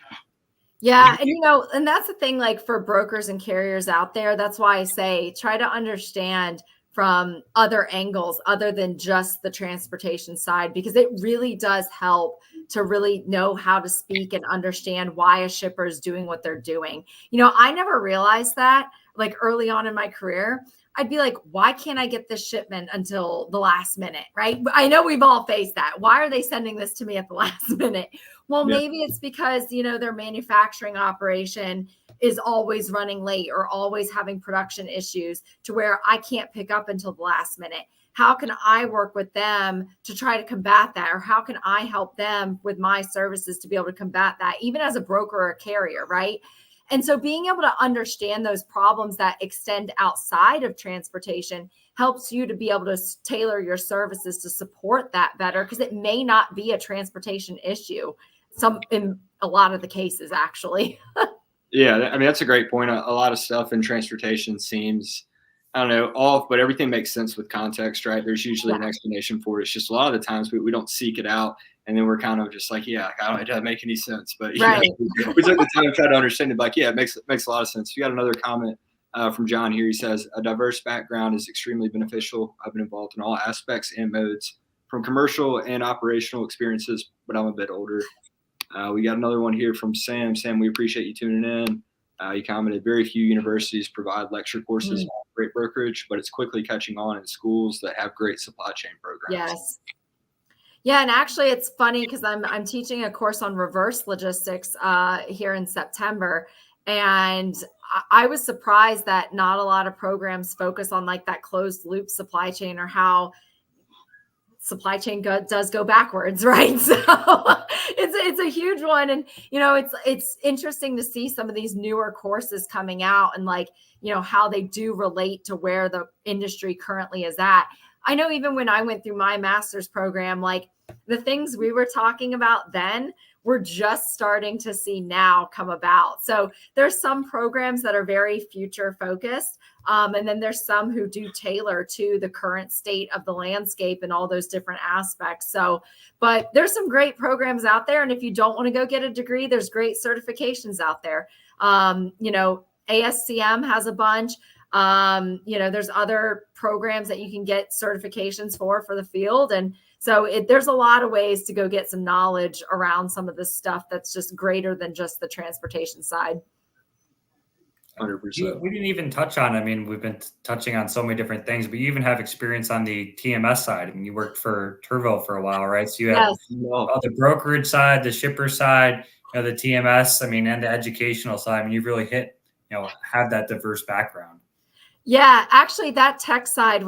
Yeah. And, and that's the thing, like, for brokers and carriers out there, that's why I say, try to understand from other angles other than just the transportation side, because it really does help to really know how to speak and understand why a shipper is doing what they're doing. I never realized that, like, early on in my career. I'd be like, why can't I get this shipment until the last minute, right? I know we've all faced that. Why are they sending this to me at the last minute? Well, maybe it's because, their manufacturing operation is always running late or always having production issues to where I can't pick up until the last minute. How can I work with them to try to combat that? Or how can I help them with my services to be able to combat that, even as a broker or a carrier, right? And so being able to understand those problems that extend outside of transportation helps you to be able to tailor your services to support that better, because it may not be a transportation issue. In a lot of the cases, actually. Yeah, I mean, that's a great point. A lot of stuff in transportation seems, I don't know, off, but everything makes sense with context, right? There's usually an explanation for it. It's just a lot of the times we don't seek it out, and then we're kind of just like, yeah, it doesn't make any sense. But we took the time to try to understand it. Like, yeah, it makes a lot of sense. We got another comment from John here. He says, a diverse background is extremely beneficial. I've been involved in all aspects and modes, from commercial and operational experiences, but I'm a bit older. We got another one here from Sam. Sam, we appreciate you tuning in. He commented, very few universities provide lecture courses on freight brokerage, but it's quickly catching on in schools that have great supply chain programs. Yes. Yeah, and actually it's funny because I'm teaching a course on reverse logistics here in September, and I was surprised that not a lot of programs focus on like that closed loop supply chain, or how supply chain does go backwards, right? So it's a huge one. And, it's interesting to see some of these newer courses coming out and like, how they do relate to where the industry currently is at. I know even when I went through my master's program, like the things we were talking about then, we're just starting to see now come about. So there's some programs that are very future focused. And then there's some who do tailor to the current state of the landscape and all those different aspects. So, but there's some great programs out there. And if you don't want to go get a degree, there's great certifications out there. ASCM has a bunch. There's other programs that you can get certifications for the field. And so there's a lot of ways to go get some knowledge around some of this stuff that's just greater than just the transportation side. 100%. We didn't even touch on, I mean, we've been touching on so many different things, but you even have experience on the TMS side. I mean, you worked for Turvo for a while, right? So you have the brokerage side, the shipper side, the TMS, I mean, and the educational side. I mean, you've really hit, have that diverse background. Yeah, actually that tech side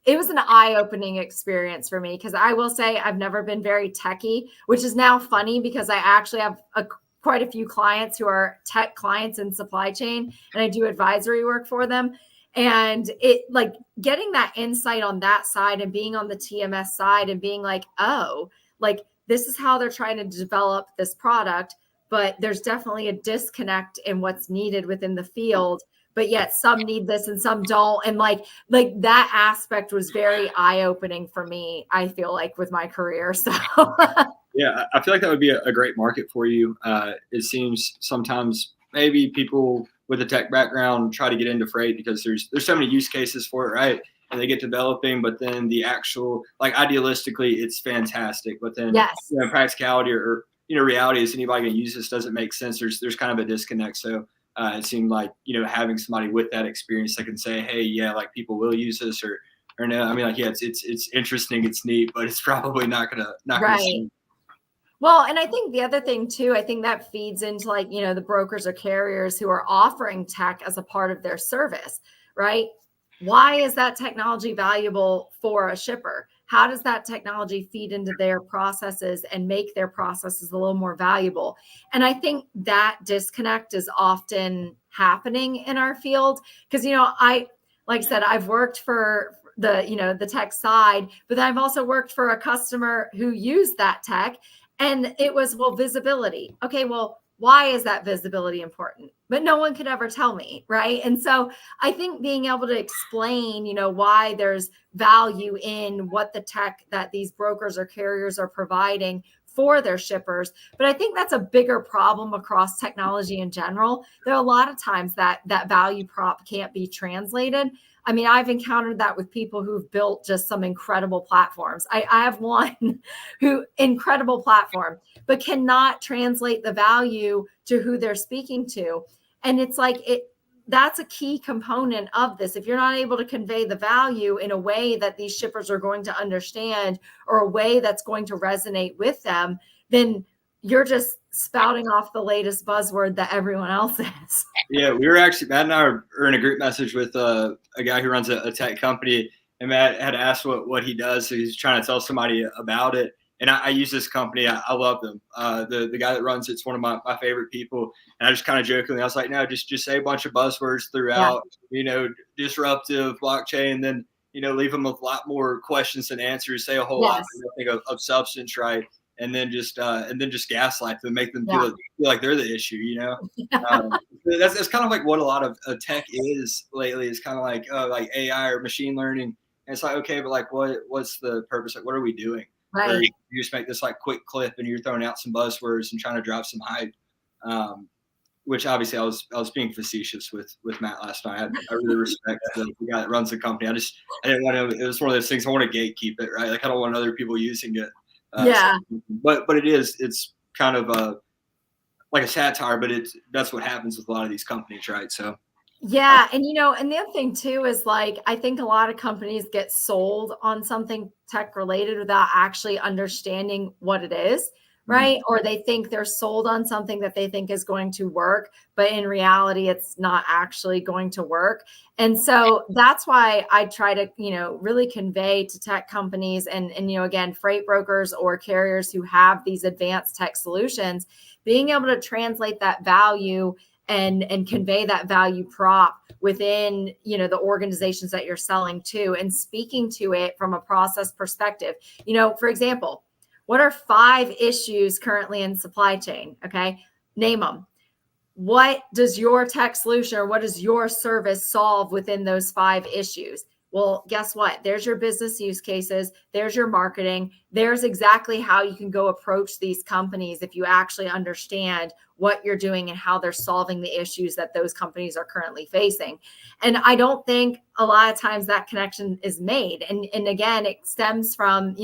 it was an eye-opening experience for me, because I will say I've never been very techy, which is now funny because I actually have quite a few clients who are tech clients in supply chain, and I do advisory work for them. And it, like, getting that insight on that side and being on the TMS side and being like, oh, like, this is how they're trying to develop this product, but there's definitely a disconnect in what's needed within the field. But yet some need this and some don't. And like that aspect was very eye-opening for me, I feel like, with my career. So Yeah, I feel like that would be a great market for you. It seems sometimes maybe people with a tech background try to get into freight because there's so many use cases for it, right? And they get developing, but then the actual, like, idealistically, it's fantastic, but then Yes. practicality or reality, is anybody going to use this? Doesn't make sense. There's kind of a disconnect. So it seemed like having somebody with that experience that can say, hey, yeah, like people will use this or no. I mean, like, yeah, it's interesting, it's neat, but it's probably not gonna Right. Well, and I think the other thing too, I think that feeds into like, the brokers or carriers who are offering tech as a part of their service, right? Why is that technology valuable for a shipper? How does that technology feed into their processes and make their processes a little more valuable? And I think that disconnect is often happening in our field because, like I said, I've worked for the tech side, but then I've also worked for a customer who used that tech. And it was, well, visibility. Okay, well, why is that visibility important? But no one could ever tell me, right? And so I think being able to explain, why there's value in what the tech that these brokers or carriers are providing for their shippers. But I think that's a bigger problem across technology in general. There are a lot of times that value prop can't be translated. I mean, I've encountered that with people who've built just some incredible platforms. I have one who incredible platform, but cannot translate the value to who they're speaking to. And it's like that's a key component of this. If you're not able to convey the value in a way that these shippers are going to understand or a way that's going to resonate with them, then you're just spouting off the latest buzzword that everyone else is. Yeah, we were actually, Matt and I are in a group message with a guy who runs a tech company, and Matt had asked what he does. So he's trying to tell somebody about it. And I use this company. I love them. The guy that runs it's one of my favorite people. And I just kind of jokingly, I was like, no, just say a bunch of buzzwords throughout, disruptive blockchain, and then, leave them with a lot more questions than answers, say a whole lot of substance, right? And then just gaslight them, make them feel like they're the issue, That's kind of like what a lot of tech is lately. Is kind of like AI or machine learning. And it's like, okay, but like, what's the purpose? Like, what are we doing? Right. Or you just make this like quick clip and you're throwing out some buzzwords and trying to drive some hype. Which obviously I was being facetious with Matt last night. I really respect the guy that runs the company. I didn't want to. It was one of those things. I want to gatekeep it, right? Like I don't want other people using it. But it's kind of like a satire, but that's what happens with a lot of these companies, right? So yeah, and and the other thing too is like I think a lot of companies get sold on something tech related without actually understanding what it is, right? Or they think they're sold on something that they think is going to work, but in reality it's not actually going to work. And so that's why I try to, really convey to tech companies and again, freight brokers or carriers who have these advanced tech solutions, being able to translate that value and convey that value prop within the organizations that you're selling to and speaking to it from a process perspective. For example, what are 5 issues currently in supply chain? Okay, name them. What does your tech solution or what does your service solve within those 5 issues? Well, guess what? There's your business use cases. There's your marketing. There's exactly how you can go approach these companies if you actually understand what you're doing and how they're solving the issues that those companies are currently facing. And I don't think a lot of times that connection is made. And again, it stems from,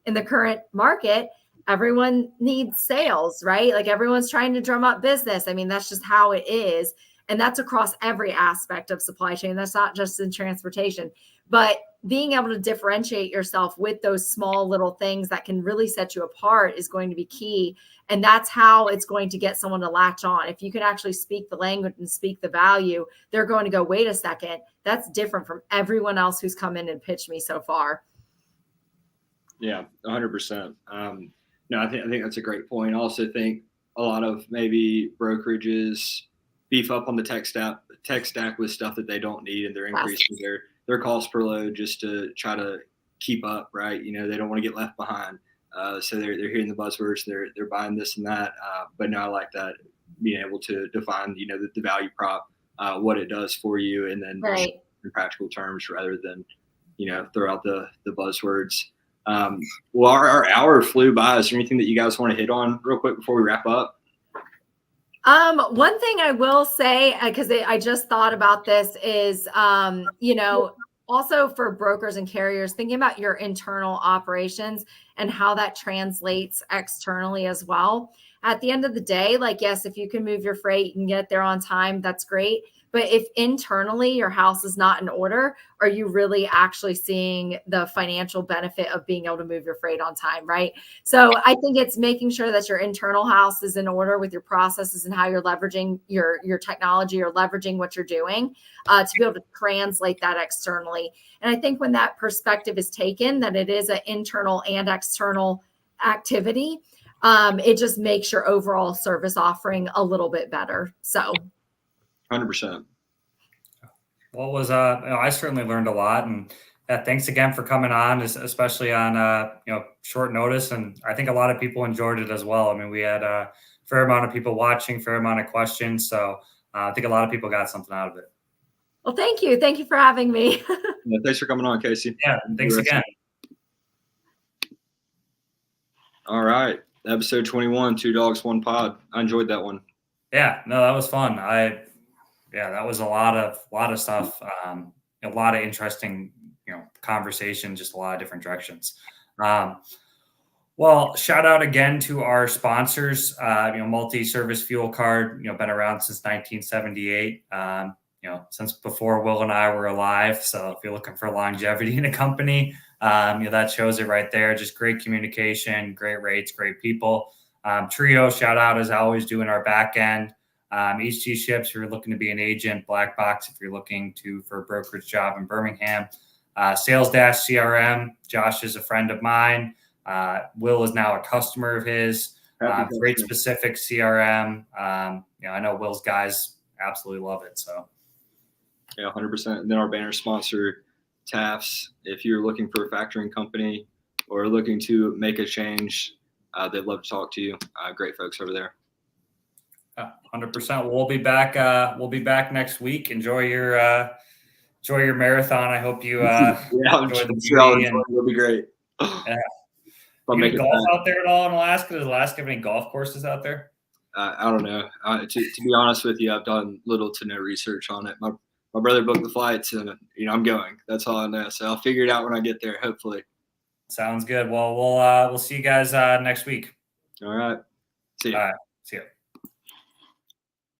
in the current market, everyone needs sales, right? Like everyone's trying to drum up business. I mean, that's just how it is. And that's across every aspect of supply chain. That's not just in transportation, but being able to differentiate yourself with those small little things that can really set you apart is going to be key. And that's how it's going to get someone to latch on. If you can actually speak the language and speak the value, they're going to go, wait a second, that's different from everyone else who's come in and pitched me so far. Yeah, 100%. No, I think that's a great point. I also think a lot of maybe brokerages beef up on the tech stack with stuff that they don't need, and they're increasing their cost per load just to try to keep up, right? They don't want to get left behind. So they're hearing the buzzwords, they're buying this and that. But no, I like that, being able to define, the value prop, what it does for you, and then in practical terms rather than, throw out the buzzwords. Well, our hour flew by. Is there anything that you guys want to hit on real quick before we wrap up? One thing I will say, because I just thought about this, is also for brokers and carriers, thinking about your internal operations and how that translates externally as well. At the end of the day, like, yes, if you can move your freight and get there on time, that's great. But if internally your house is not in order, are you really actually seeing the financial benefit of being able to move your freight on time, right? So I think it's making sure that your internal house is in order with your processes and how you're leveraging your technology or leveraging what you're doing to be able to translate that externally. And I think when that perspective is taken, that it is an internal and external activity, it just makes your overall service offering a little bit better. So 100%. What was I certainly learned a lot, and thanks again for coming on, especially on short notice. And I think a lot of people enjoyed it as well. I mean, we had a fair amount of people watching, fair amount of questions, so I think a lot of people got something out of it. Well, thank you for having me. Yeah, thanks for coming on, Casey. Yeah, thanks again. All right, episode 21, Two Dogs, One Pod. I enjoyed that one. Yeah, no, that was fun. That was a lot of stuff. A lot of interesting, conversation, just a lot of different directions. Well, shout out again to our sponsors. Multi-Service Fuel Card, been around since 1978. Since before Will and I were alive. So if you're looking for longevity in a company, that shows it right there. Just great communication, great rates, great people. Trio, shout out as always, doing our back end. HG Ships, if you're looking to be an agent. Black Box, if you're looking for a brokerage job in Birmingham. Sales Dash CRM, Josh is a friend of mine. Will is now a customer of his. Freight Specific CRM. I know Will's guys absolutely love it. So, yeah, 100%. And then our banner sponsor, TAFs. If you're looking for a factoring company or looking to make a change, they'd love to talk to you. Great folks over there. 100%. We'll be back. We'll be back next week. Enjoy your marathon. I hope you enjoy the beauty. It'll be great. Yeah. You golf out there at all in Alaska? Does Alaska have any golf courses out there? I don't know. To be honest with you, I've done little to no research on it. My brother booked the flights, and I'm going. That's all I know. So I'll figure it out when I get there. Hopefully. Sounds good. Well, we'll see you guys next week. All right. See you. All right. See you.